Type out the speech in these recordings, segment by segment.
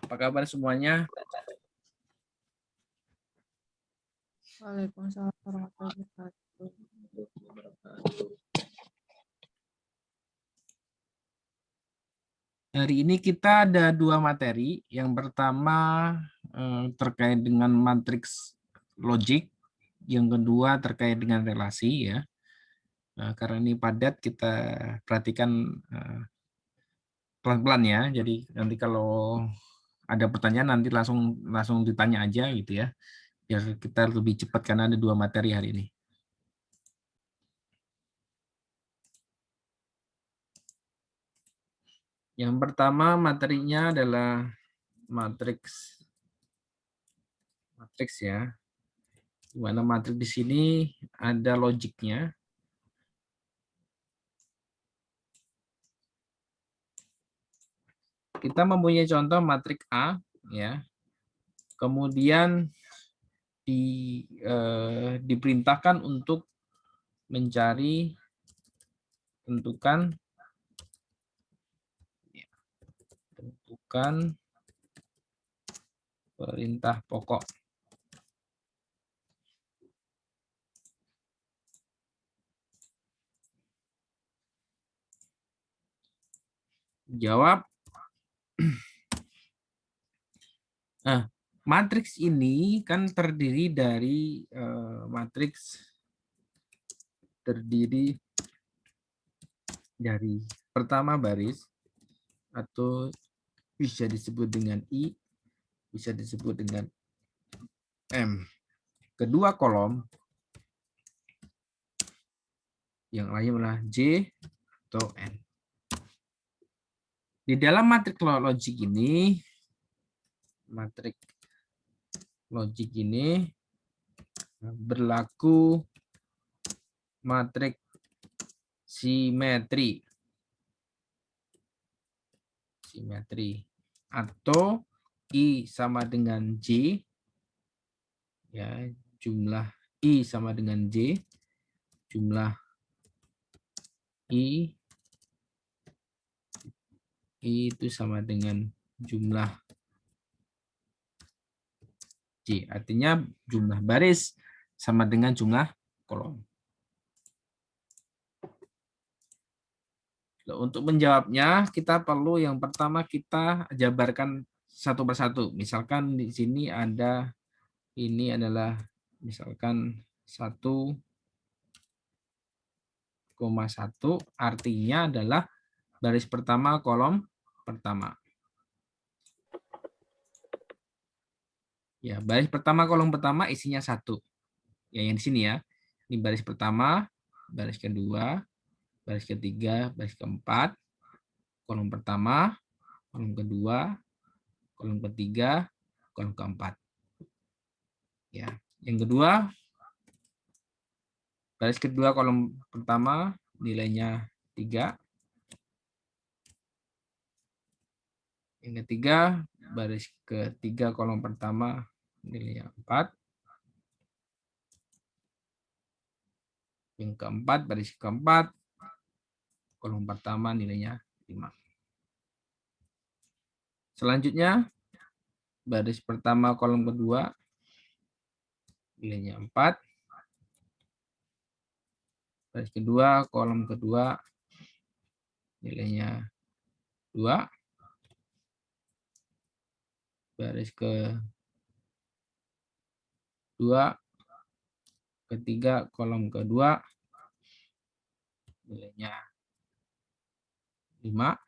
Apa kabar semuanya? Waalaikumsalam warahmatullahi wabarakatuh. Hari ini kita ada dua materi. Yang pertama terkait dengan matriks logik, yang kedua terkait dengan relasi ya. Karena ini padat, kita perhatikan pelan-pelan ya. Jadi nanti kalau ada pertanyaan nanti langsung ditanya aja gitu ya. Biar kita lebih cepat karena ada dua materi hari ini. Yang pertama materinya adalah matriks ya. Di mana matriks di sini ada logiknya. Kita mempunyai contoh matriks A ya. Kemudian diperintahkan untuk mencari tentukan perintah pokok. Jawab. Nah, matriks ini kan terdiri dari pertama baris atau bisa disebut dengan I, bisa disebut dengan M. Kedua kolom, yang lain adalah J atau N. Di dalam matriks logik ini berlaku matriks simetri atau I sama dengan J ya, jumlah I sama dengan J, jumlah I itu sama dengan jumlah J, artinya jumlah baris sama dengan jumlah kolom. Untuk menjawabnya, kita perlu yang pertama kita jabarkan satu persatu. Misalkan di sini ada, ini adalah misalkan 1,1, artinya adalah baris pertama kolom pertama. Ya, baris pertama kolom pertama isinya 1. Ya, yang di sini ya. Ini baris pertama, baris kedua, baris ketiga, baris keempat, kolom pertama, kolom kedua, kolom ketiga, kolom keempat. Ya, yang kedua, baris kedua kolom pertama nilainya 3. Yang ketiga, baris ketiga kolom pertama nilainya 4. Yang keempat, baris keempat kolom pertama nilainya 5. Selanjutnya, baris pertama kolom kedua nilainya 4. Baris kedua kolom kedua nilainya 2. Baris kedua ketiga kolom kedua nilainya 5.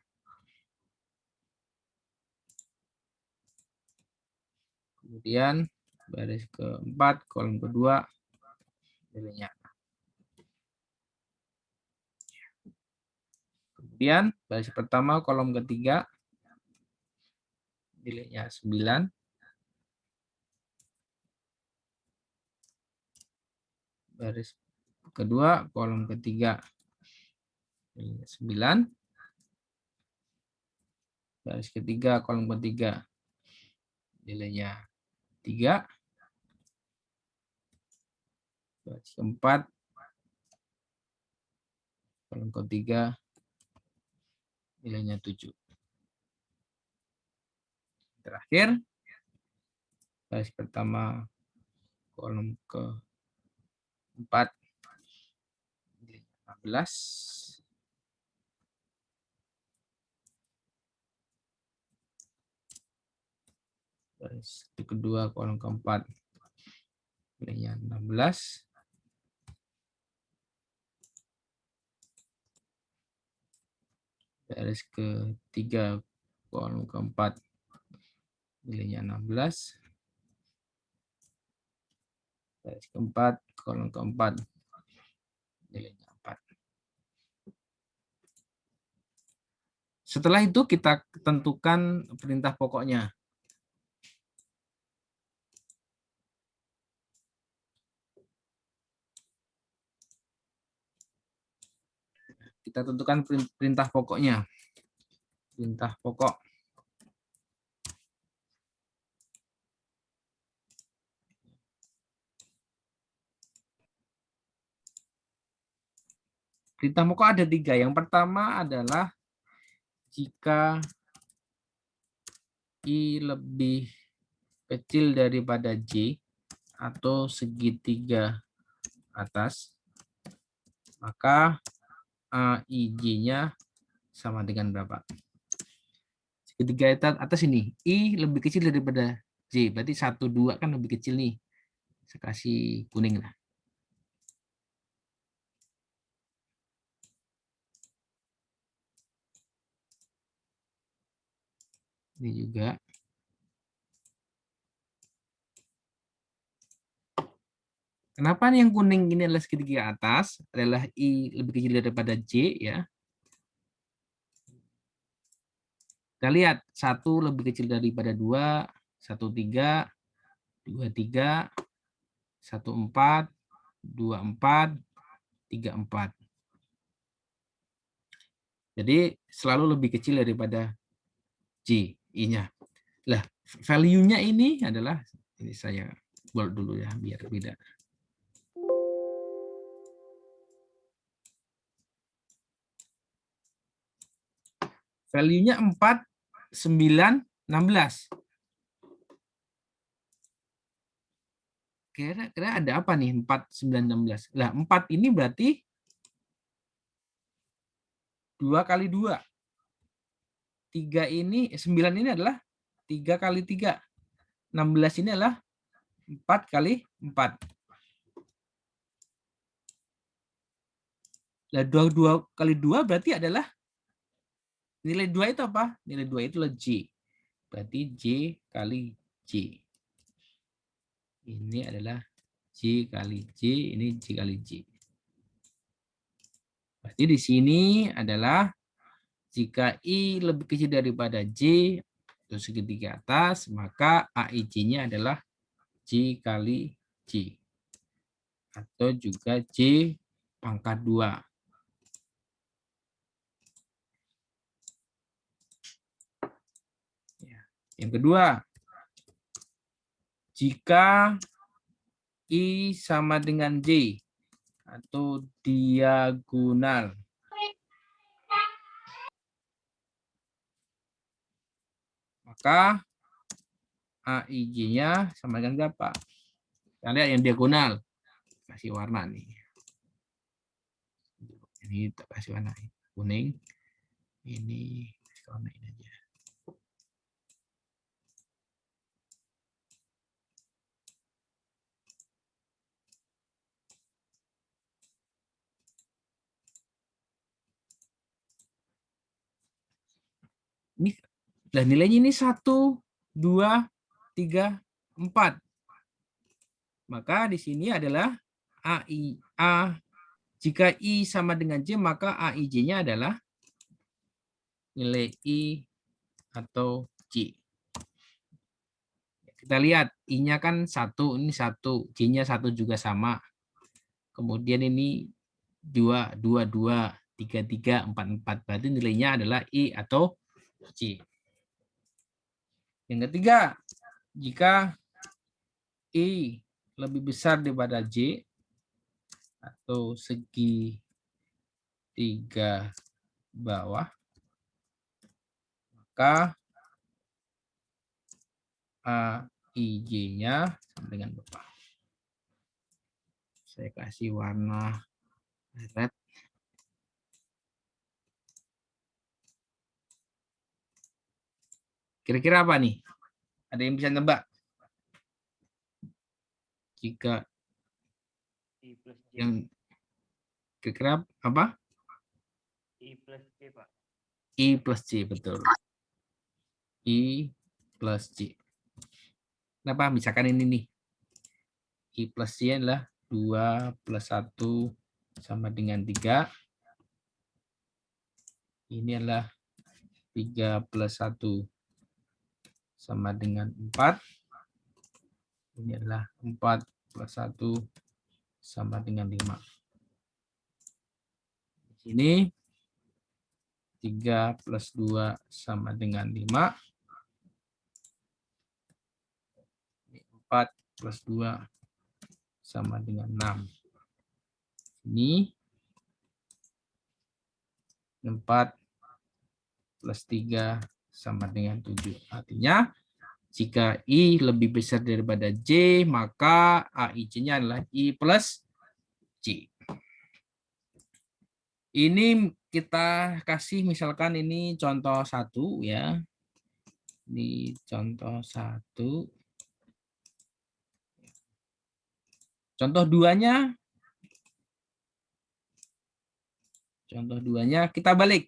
Kemudian baris keempat kolom kedua nilainya 6. Kemudian baris pertama kolom ketiga nilainya 9. Baris kedua kolom ketiga nilainya 9. Baris ketiga kolom ketiga nilainya 3. Baris keempat kolom ketiga nilainya 7. terakhir, baris pertama kolom keempat 16. Baris kedua kolom keempat nilainya 16. Baris ketiga kolom keempat nilainya 16. Baris keempat kolom keempat nilainya 4. Setelah itu kita tentukan perintah pokoknya. Kita tentukan perintah pokoknya. Perintah pokok. Perintah pokok ada 3. Yang pertama adalah jika I lebih kecil daripada J atau segitiga atas, maka AIJ-nya sama dengan berapa? Segitiga atas ini, I lebih kecil daripada J, berarti 1, 2 kan lebih kecil nih. Saya kasih kuning lah. Ini juga. Kenapa nih yang kuning ini adalah segitiga atas? Adalah I lebih kecil daripada J ya. Kita lihat 1 lebih kecil daripada 2, 1, 3, 2, 3, 1, 4, 2, 4, 3, 4. Jadi selalu lebih kecil daripada J, I-nya. Lah, value-nya ini adalah, ini saya bold dulu ya, biar beda. Value-nya 4, 9, 16. Kira-kira ada apa nih 4, 9, 16? Lah, 4 ini berarti 2 kali 2. 3 ini, 9 ini adalah 3 kali 3. 16 ini adalah 4 kali 4. Nah, 2 kali 2 berarti adalah nilai 2 itu apa? Nilai 2 itu adalah J. Berarti J kali J. Ini adalah J kali J, ini J kali J. Berarti di sini adalah jika I lebih kecil daripada J, atau segitiga atas, maka AIJ-nya adalah J kali J. Atau juga J pangkat 2. Yang kedua, jika I sama dengan J atau diagonal, maka AIJ-nya sama dengan berapa? Kita lihat yang diagonal. Kasih warna nih. Ini tak kasih warna kuning. Ini warna ini aja. Ini dan nilainya ini 1, 2, 3, 4. Maka di sini adalah jika I sama dengan J, maka AIJ-nya adalah nilai I atau J. Kita lihat, I-nya kan 1, ini 1, J-nya 1 juga sama. Kemudian ini 2, 2, 2, 3, 3, 4, 4. Berarti nilainya adalah I atau J. Yang ketiga, jika I lebih besar daripada J atau segi 3 bawah, maka AIJ-nya sama dengan berapa? Saya kasih warna red. Kira-kira apa nih? Ada yang bisa nebak? Jika I plus J. yang kira-kira apa? I plus J, Pak. I plus J, betul. I plus J. Kenapa? Misalkan ini nih. I plus J adalah 2 plus 1 sama dengan 3. Ini adalah 3 plus 1 sama dengan 4. Ini adalah 4 plus 1 sama dengan 5. Di sini 3 plus 2 sama dengan 5. 4 plus 2 sama dengan 6. Ini 4 plus 3 sama dengan 7. Artinya, jika I lebih besar daripada J, maka AIJ-nya adalah I plus J. Ini kita kasih misalkan ini contoh 1 ya. Ini contoh 1. Contoh 2-nya. Contoh 2-nya kita balik.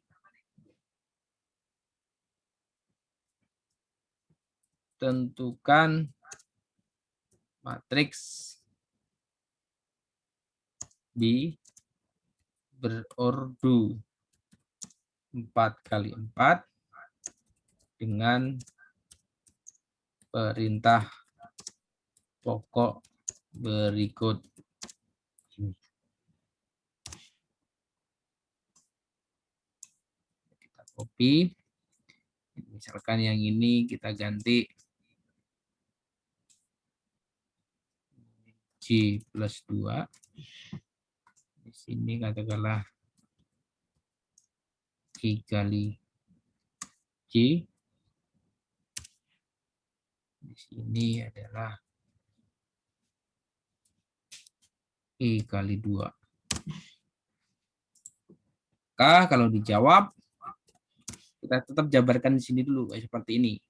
Tentukan matriks B berordo 4x4 dengan perintah pokok berikut ini. Kita copy. Misalkan yang ini kita ganti J plus 2. Di sini katakanlah I kali J. Di sini adalah I kali 2. Maka kalau dijawab, kita tetap jabarkan di sini dulu, kayak seperti ini.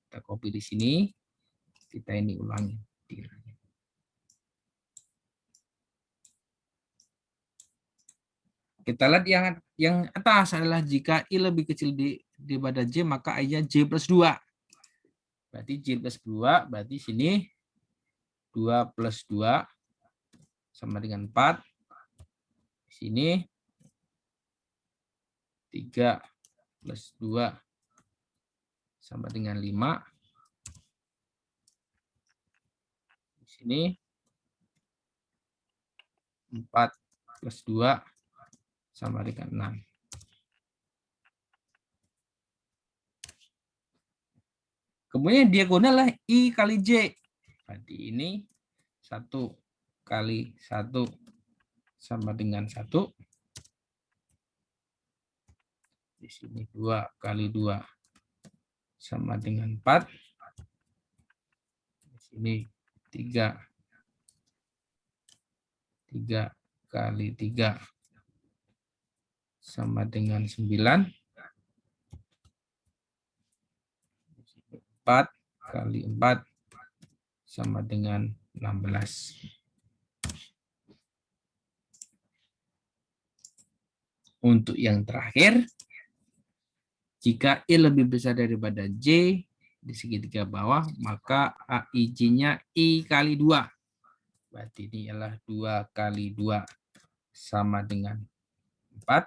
Kita copy di sini, kita ini ulangi. Kita lihat yang atas adalah jika I lebih kecil daripada J, maka I-nya J plus 2. Berarti J plus 2, berarti sini 2 plus 2 sama dengan 4. Di sini 3 plus 2 sama dengan 5. Di sini 4 plus 2 sama dengan 6. Kemudian diagonal lah I kali J. Berarti ini 1 kali 1 sama dengan 1. Di sini 2 kali 2 sama dengan 4. Di sini 3 kali 3 sama dengan 9. 4 kali 4 sama dengan 16. Untuk yang terakhir, jika I lebih besar daripada J di segitiga bawah, maka AIJ-nya I kali 2. Berarti ini adalah 2 kali 2 sama dengan 4.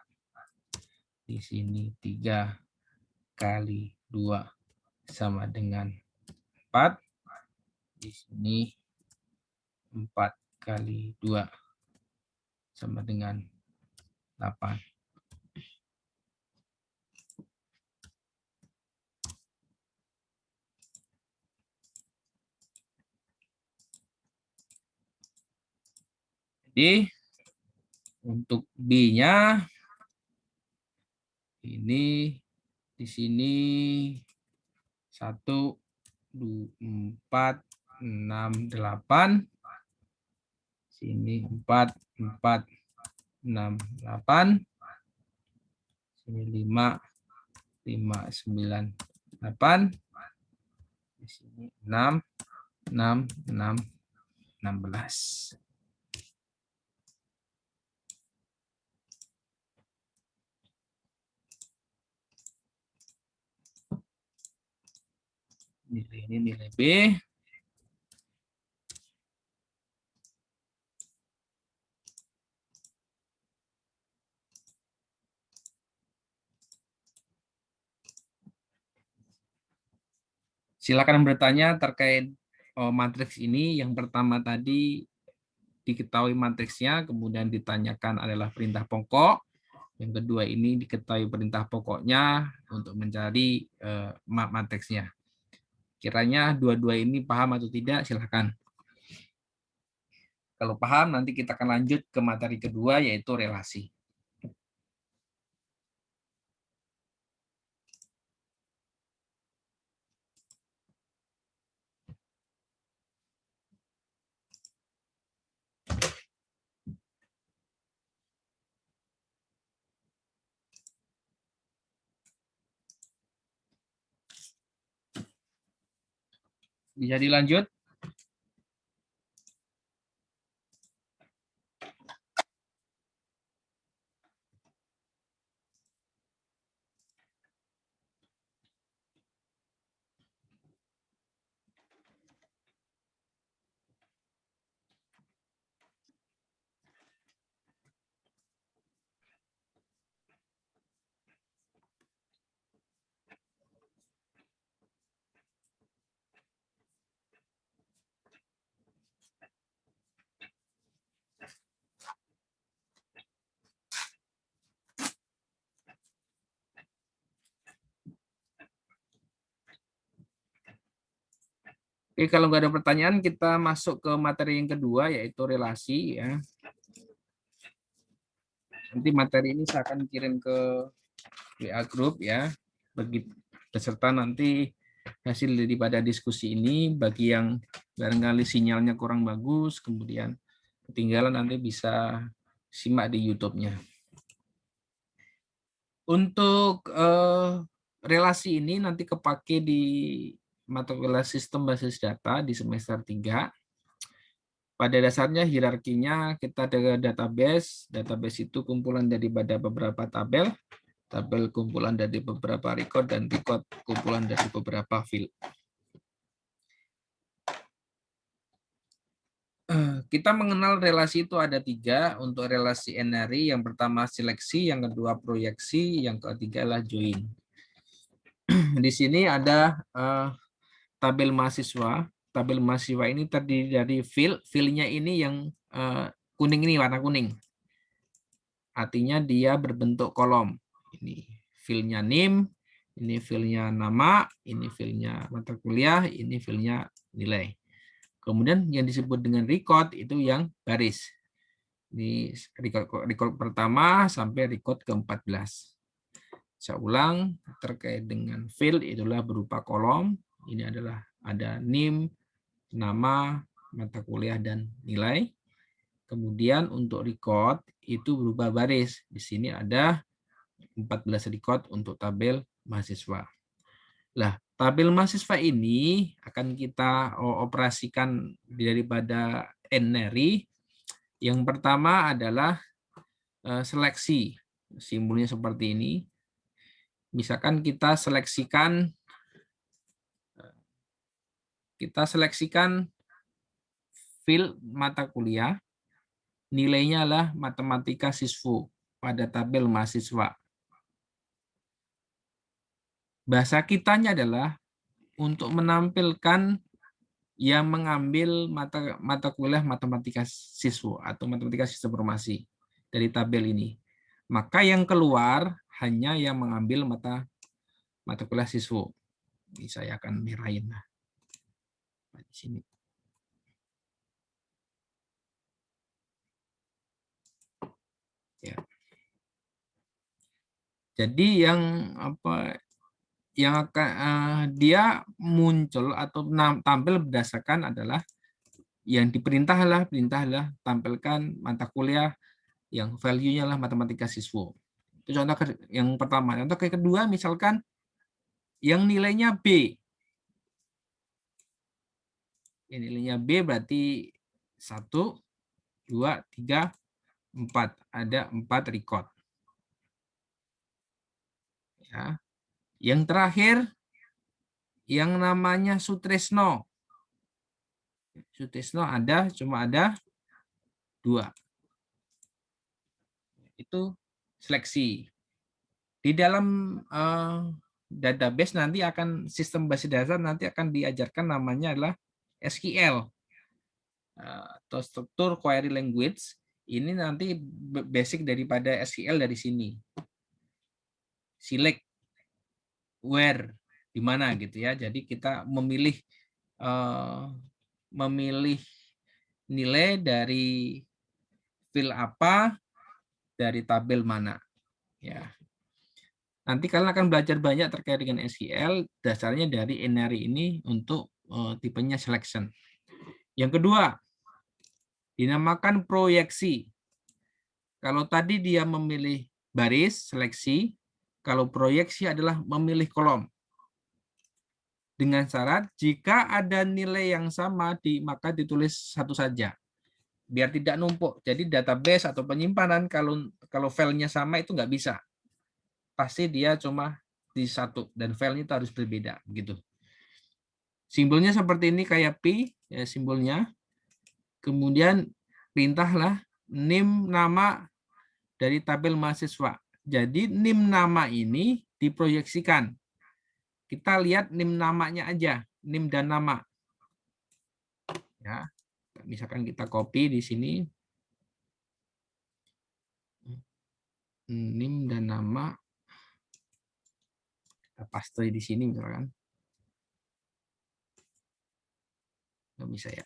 Di sini 3 kali 2 sama dengan 4. Di sini 4 kali 2 sama dengan 8. Jadi untuk B-nya ini di sini 1 4, 6, 8. Sini 4, 4, 6, 8. Sini 5, 5, 9, 8. Di sini 6, 6, 6, 16. Nilai ini nilai B. Silakan bertanya terkait matriks ini. Yang pertama tadi diketahui matriksnya, kemudian ditanyakan adalah perintah pokok. Yang kedua ini diketahui perintah pokoknya untuk mencari matriksnya. Kiranya dua-dua ini paham atau tidak, silakan. Kalau paham, nanti kita akan lanjut ke materi kedua, yaitu relasi. Bisa dilanjut? Oke, kalau nggak ada pertanyaan, kita masuk ke materi yang kedua, yaitu relasi. Ya. Nanti materi ini saya akan kirim ke WA Group ya, bagi peserta nanti hasil daripada diskusi ini. Bagi yang barangkali sinyalnya kurang bagus, kemudian ketinggalan, nanti bisa simak di YouTube-nya. Untuk relasi ini nanti kepake di mata kuliah sistem basis data di semester 3. Pada dasarnya hierarkinya kita ada database. Database itu kumpulan daripada beberapa tabel. Tabel kumpulan dari beberapa record, dan record kumpulan dari beberapa field. Kita mengenal relasi itu ada 3. Untuk relasi NRI, yang pertama seleksi, yang kedua proyeksi, yang ketiga adalah join. Di sini ada tabel mahasiswa. Tabel mahasiswa ini terdiri dari field. Field-nya ini yang kuning ini, warna kuning. Artinya dia berbentuk kolom. Ini field-nya NIM, ini field-nya nama, ini field-nya mata kuliah, ini field-nya nilai. Kemudian yang disebut dengan record itu yang baris. Ini record pertama sampai record ke-14. Saya ulang, terkait dengan field itulah berupa kolom. Ini adalah ada NIM, nama, mata kuliah, dan nilai. Kemudian untuk record itu berupa baris. Di sini ada 14 record untuk tabel mahasiswa. Nah, tabel mahasiswa ini akan kita operasikan daripada NRI. Yang pertama adalah seleksi. Simbolnya seperti ini. Misalkan kita seleksikan field mata kuliah, nilainya adalah matematika siswa pada tabel mahasiswa. Bahasa kitanya adalah untuk menampilkan yang mengambil mata kuliah matematika siswa atau matematika sistem informasi dari tabel ini. Maka yang keluar hanya yang mengambil mata kuliah siswa. Ini saya akan merahin di sini. Ya. Jadi yang yang akan dia muncul atau tampil berdasarkan adalah yang perintahlah tampilkan mata kuliah yang value-nya lah matematika siswa. Itu contoh yang pertama. Contoh kedua misalkan yang nilainya B. Yang nilainya B berarti 1, 2, 3, 4. Ada 4 record. Ya. Yang terakhir yang namanya Sutrisno. Sutrisno cuma ada 2. Itu seleksi. Di dalam database nanti sistem basis dasar nanti akan diajarkan namanya adalah SQL atau struktur query language. Ini nanti basic daripada SQL dari sini. Select where di mana gitu ya. Jadi kita memilih nilai dari field apa dari tabel mana ya. Nanti kalian akan belajar banyak terkait dengan SQL, dasarnya dari Inari ini untuk tipenya selection. Yang kedua, dinamakan proyeksi. Kalau tadi dia memilih baris, seleksi. Kalau proyeksi adalah memilih kolom. Dengan syarat, jika ada nilai yang sama, maka ditulis satu saja. Biar tidak numpuk. Jadi database atau penyimpanan, kalau filenya sama itu nggak bisa. Pasti dia cuma di satu dan filenya itu harus berbeda gitu. Simbolnya seperti ini kayak pi ya simbolnya. Kemudian perintahlah nim nama dari tabel mahasiswa. Jadi nim nama ini diproyeksikan. Kita lihat nim namanya aja, nim dan nama. Ya. Misalkan kita copy di sini. Nim dan nama kita paste di sini misalkan. Nggak bisa ya.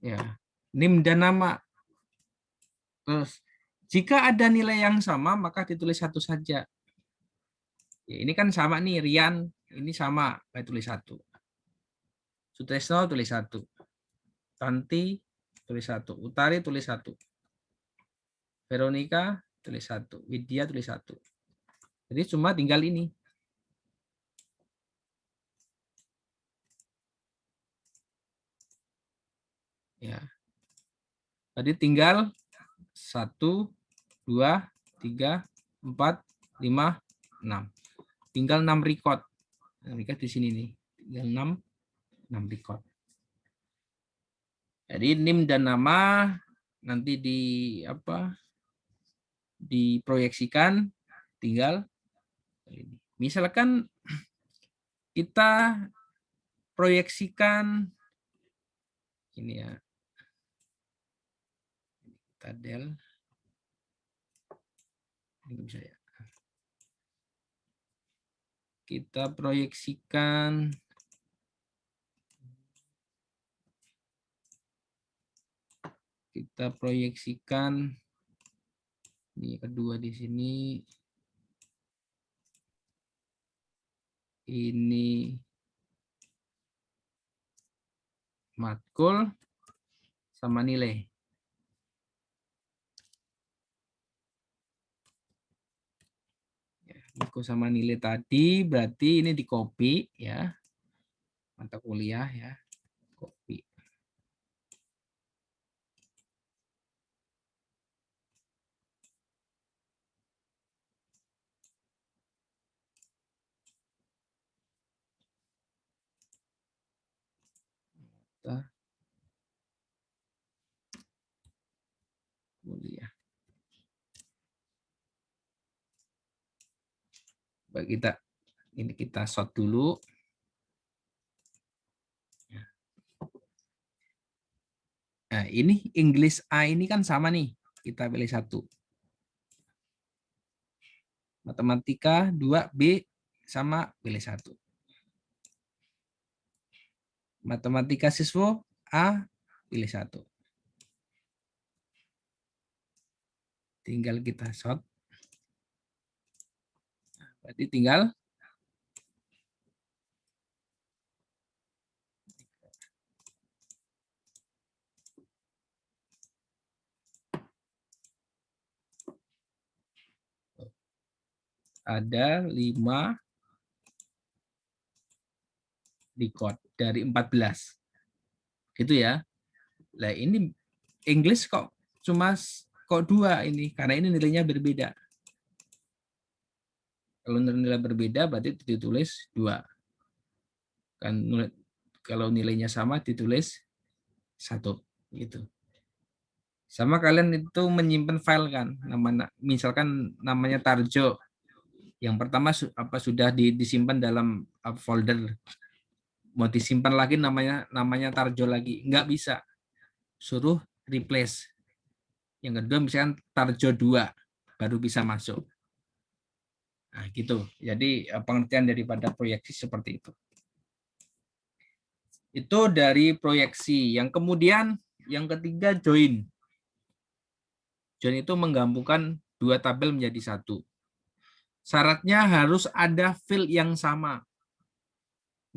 Ya, nim dan nama. Terus jika ada nilai yang sama maka ditulis satu saja. Ya, ini kan sama nih Rian, ini sama, saya tulis 1. Sutresno tulis 1. Tanti tulis 1. Utari tulis 1. Veronica tulis 1. Widya tulis 1. Jadi cuma tinggal ini. Ya. Tadi tinggal 1, 2, 3, 4, 5, 6. Tinggal 6 record. Record di sini nih. Tinggal 6 record. Jadi nim dan nama nanti diproyeksikan tinggal misalkan kita proyeksikan ini ya. Kita del ini bisa ya. Kita proyeksikan ini kedua di sini ini matkul sama nilai. Matkul sama nilai tadi berarti ini di copy ya. Mata kuliah ya. Copy. Kuliah. Baik, kita shot dulu. Nah, ini English A ini kan sama nih. Kita pilih 1. Matematika 2 B sama pilih 1. Matematika siswa A, pilih 1. Tinggal kita short. Berarti tinggal ada 5 record dari 14. Gitu ya. Nah, ini English kok kok 2 ini, karena ini nilainya berbeda. Kalau nilai berbeda berarti ditulis 2. Kan kalau nilainya sama ditulis 1 gitu. Sama kalian itu menyimpan file kan, misalkan namanya Tarjo. Yang pertama sudah disimpan dalam folder. Mau disimpan lagi namanya Tarjo lagi, nggak bisa. Suruh replace. Yang kedua misalkan Tarjo 2 baru bisa masuk. Nah, gitu. Jadi pengertian daripada proyeksi seperti itu. Itu dari proyeksi. Yang kemudian yang ketiga join. Join itu menggabungkan 2 tabel menjadi 1. Syaratnya harus ada field yang sama.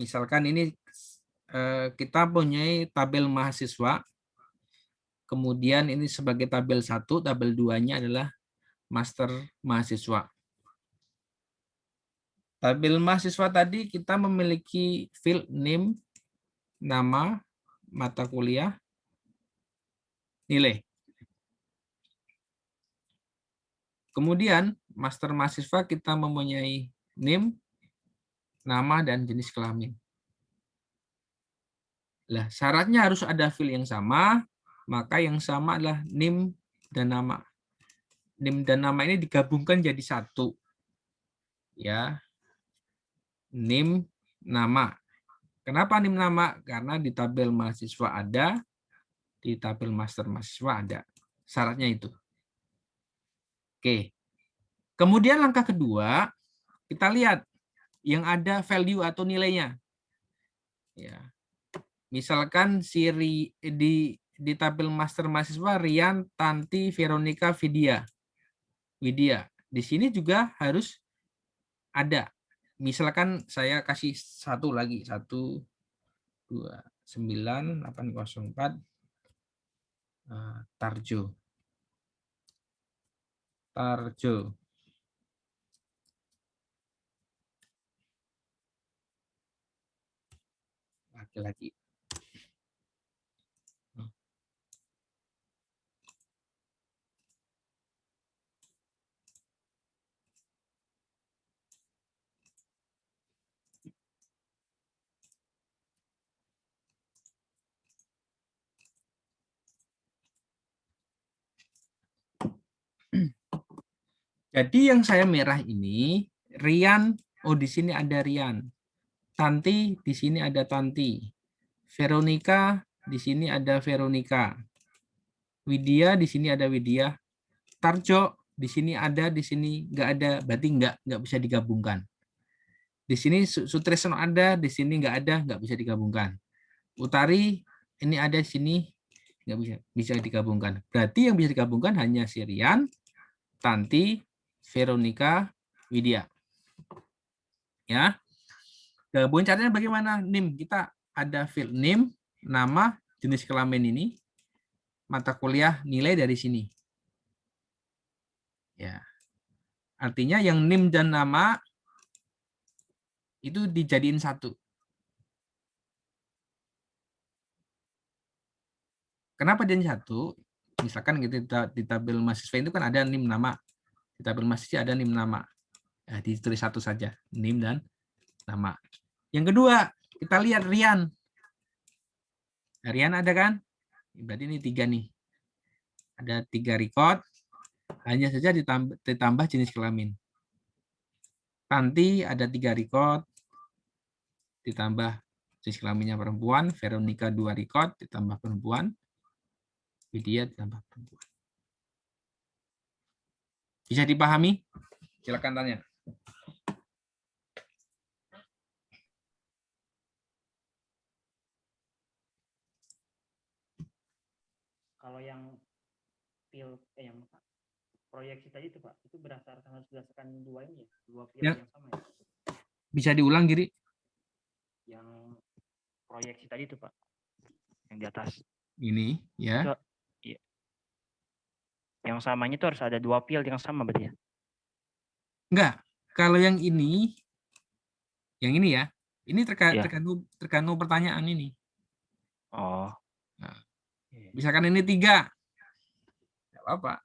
Misalkan ini kita punya tabel mahasiswa. Kemudian ini sebagai tabel 1, tabel 2-nya adalah master mahasiswa. Tabel mahasiswa tadi kita memiliki field name, nama, mata kuliah, nilai. Kemudian master mahasiswa kita mempunyai name, nama, dan jenis kelamin. Nah, syaratnya harus ada field yang sama, maka yang sama adalah name dan nama. Name dan nama ini digabungkan jadi 1. Ya. Name, nama. Kenapa name nama? Karena di tabel mahasiswa ada, di tabel master mahasiswa ada. Syaratnya itu. Oke. Kemudian langkah kedua, kita lihat yang ada value atau nilainya. Ya. Misalkan di tabel master mahasiswa Rian, Tanti, Veronica, Vidya. Di sini juga harus ada. Misalkan saya kasih 1 lagi, 1 2 9 804 Tarjo. Laki-laki. Jadi yang saya merah ini Rian, di sini ada Rian. Tanti, di sini ada Tanti. Veronica, di sini ada Veronica. Widya, di sini ada Widya. Tarjo, di sini ada, di sini nggak ada, berarti nggak bisa digabungkan. Di sini Sutresno ada, di sini nggak ada, nggak bisa digabungkan. Utari, ini ada di sini, nggak bisa digabungkan. Berarti yang bisa digabungkan hanya si Rian, Tanti, Veronica, Widya. Ya. Gabungan caranya bagaimana? NIM. Kita ada field name, nama, jenis kelamin ini, mata kuliah, nilai dari sini. Ya. Artinya yang NIM dan nama itu dijadiin 1. Kenapa jadi 1? Misalkan gitu di tabel mahasiswa itu kan ada NIM nama. Di tabel mahasiswa ada NIM nama. Nah, ditulis 1 saja, NIM dan nama. Yang kedua, kita lihat Rian. Nah, Rian ada kan? Berarti ini 3 nih. Ada 3 record. Hanya saja ditambah jenis kelamin. Tanti ada 3 record. Ditambah jenis kelaminnya perempuan. Veronica 2 record. Ditambah perempuan. Widya ditambah perempuan. Bisa dipahami? Silakan tanya. Kalau yang yang proyeksi tadi itu Pak, itu harus berdasarkan dua ini ya, dua field Yang yang sama ya. bisa diulang, Giri? Yang proyeksi tadi itu Pak, yang di atas. Ini ya. Itu, iya. Yang samanya itu harus ada dua field yang sama berarti ya. Enggak. Kalau yang ini ya, ini Iya. tergantung pertanyaan ini. Oh. Nah, Iya. misalkan ini 3, nggak apa-apa.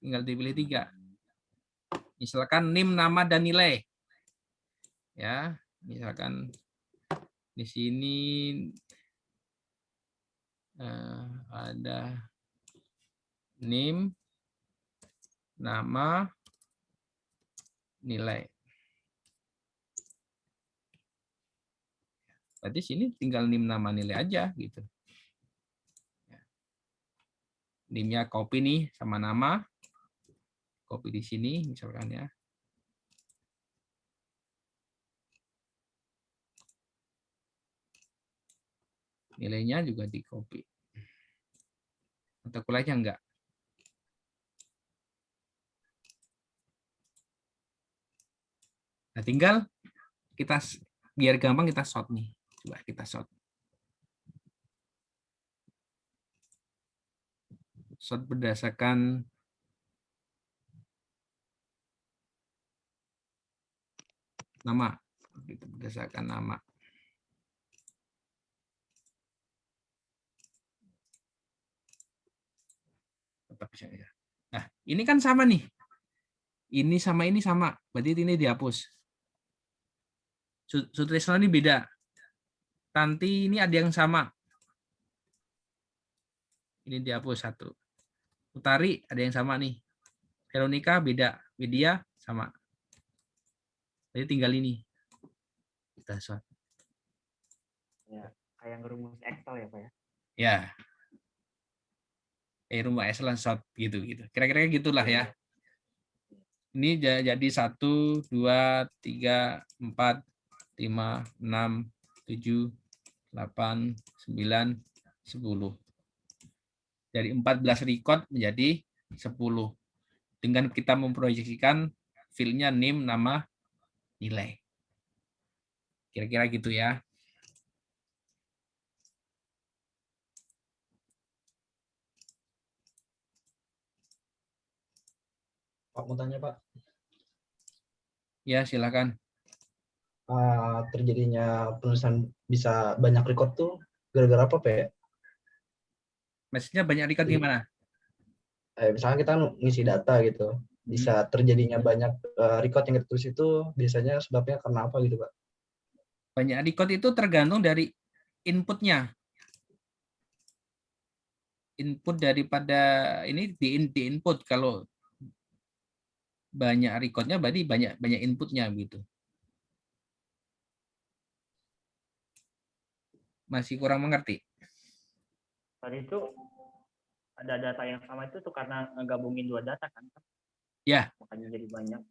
Tinggal dipilih 3. Misalkan NIM, nama, dan nilai. Ya, misalkan di sini ada NIM, nama, nilai. Berarti sini tinggal NIM, nama, nilai aja gitu. NIM-nya copy nih sama nama. Copy di sini misalkan ya. Nilainya juga di copy. Mata kuliahnya enggak. Nah, tinggal kita biar gampang kita sort nih. Coba kita sort. Sort berdasarkan nama. Berdasarkan nama. Nah, ini kan sama nih. Ini sama, berarti ini dihapus. Sutrisno ini beda. Tanti ini ada yang sama. Ini dihapus 1. Utari ada yang sama nih. Veronica beda. Widya sama. Jadi tinggal ini. Kita sort. Ya, kayak ngerumus Excel ya Pak ya. Ya. Rumah echelon sort gitu. Kira-kira gitulah ya. Ini jadi 1, 2, 3, 4, 5, 6, 7, 8, 9, 10. Dari 14 record menjadi 10. Dengan kita memproyeksikan fieldnya NIM, nama, nilai. Kira-kira gitu ya. Pak mau tanya Pak, Ya, silakan. terjadinya penulisan bisa banyak record tuh gara-gara apa Pak ya? Maksudnya banyak record gimana? Misalnya kita ngisi data gitu, bisa terjadinya banyak record yang kita tulis itu biasanya sebabnya karena apa gitu Pak? Banyak record itu tergantung dari inputnya. Input daripada ini di input. Kalau banyak recordnya berarti banyak inputnya gitu. Masih kurang mengerti? Tadi itu ada data yang sama itu tuh karena ngegabungin dua data kan. Ya. Makanya jadi banyak.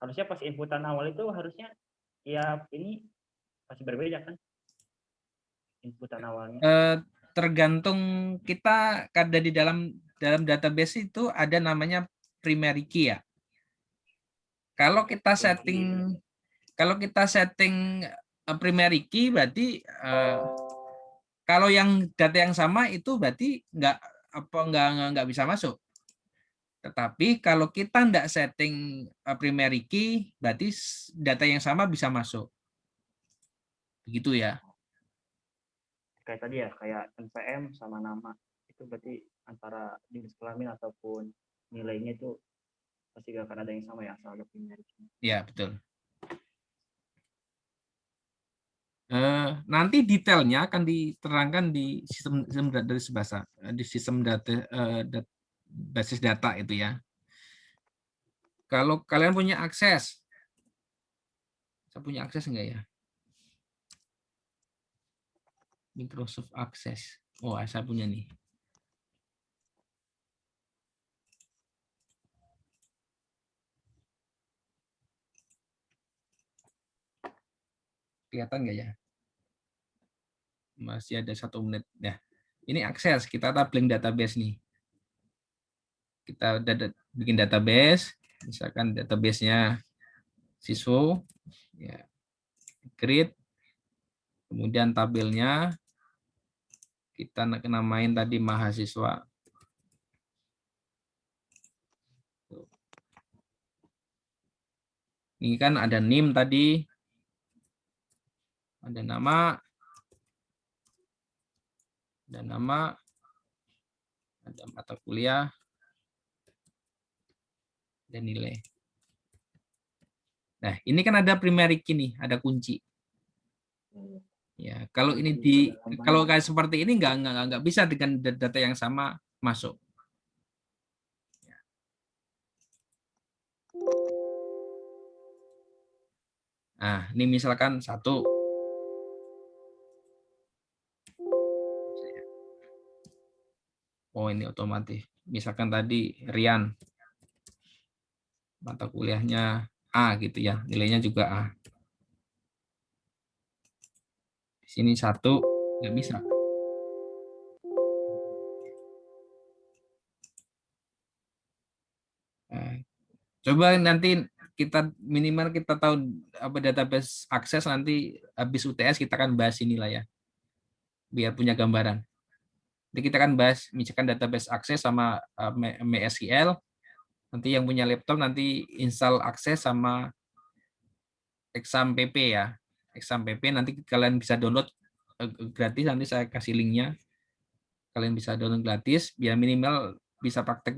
Harusnya pas inputan awal itu harusnya ya ini pasti berbeda kan. Inputan awalnya. Tergantung kita ada di dalam database itu ada namanya primary key ya. Kalau kita setting primary key berarti kalau yang data yang sama itu berarti nggak bisa masuk. Tetapi kalau kita nggak setting primary key berarti data yang sama bisa masuk. Begitu ya. Kayak tadi ya, kayak NPM sama nama. Itu berarti antara jenis kelamin ataupun nilainya itu pasti gak akan ada yang sama ya, asal ada primary key. Ya, betul. Nanti detailnya akan diterangkan di sistem dari bahasa di sistem basis data itu ya. Kalau kalian punya akses, saya punya akses enggak ya? Microsoft Access. Oh, saya punya nih. Kelihatan nggak ya? Masih ada 1 menit. Ya. Ini akses, kita tabling database nih. Kita udah bikin database, misalkan database-nya siswa, ya, create, kemudian tabelnya kita namain tadi mahasiswa. Ini kan ada NIM tadi, ada nama, ada mata kuliah, dan nilai. Nah, ini kan ada primary key nih, ada kunci. Ya, kalau ini kalau kayak seperti ini nggak bisa dengan data yang sama masuk. Nah, ini misalkan 1. Oh, ini otomatis. Misalkan tadi Rian, mata kuliahnya A gitu ya, nilainya juga A. Di sini 1 nggak bisa. Nah, coba nanti kita minimal kita tahu apa database akses, nanti habis UTS kita akan bahas inilah ya, biar punya gambaran. Jadi kita akan bahas misalkan database akses sama MySQL. Nanti yang punya laptop nanti install akses sama Exam PP ya. Exam PP nanti kalian bisa download gratis, nanti saya kasih linknya. Kalian bisa download gratis biar minimal bisa praktek